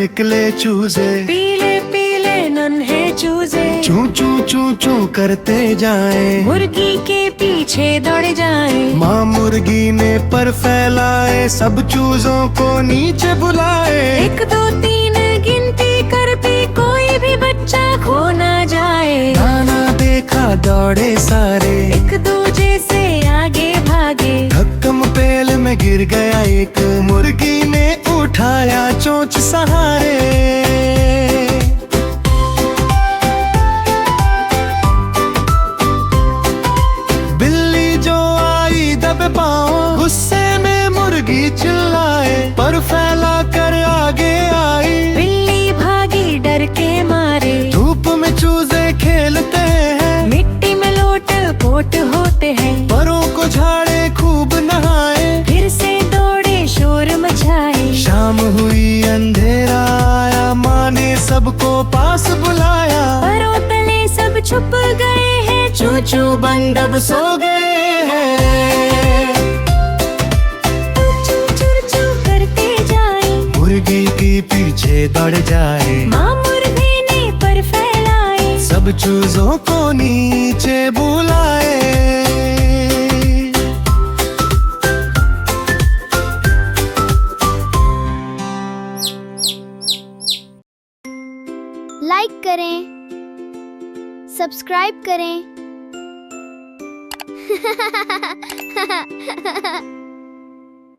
निकले चूजे, पीले पीले नन्हे चूजे चू चू चू चू करते जाए, मुर्गी के पीछे दौड़ जाए। माँ मुर्गी ने पर फैलाए, सब चूजों को नीचे बुलाए। 1 2 3 गिनती करती, कोई भी बच्चा खो ना जाए। दाना देखा दौड़े सारे, एक दूजे से आगे भागे। धक्कम पेल में गिर गया एक, मुर्गी ने उठाया चोंच सहारे। बिल्ली जो आई दबे पाँव, गुस्से में मुर्गी चिल्लाए, पर फैला कर आगे आई। बिल्ली भागी डर के मारे, धूप में चूजे खेलते हैं, मिट्टी में लोट पोट होते हैं। परों को झाड़े खूब नहाए, फिर से दौड़े शोर मचाए। शाम हुई अंधेरा आया, माँ ने सबको पास बुलाया। परों तले सब छुप गए हैं, चू चू बंद अब सो गए हैं। चू चू चू करते जाए, मुर्गी के पीछे दौड़ जाए, माँ मुर्गी ने पर फैलाए। सब चूजों को नीचे बुलाए। लाइक करें, सब्सक्राइब करें।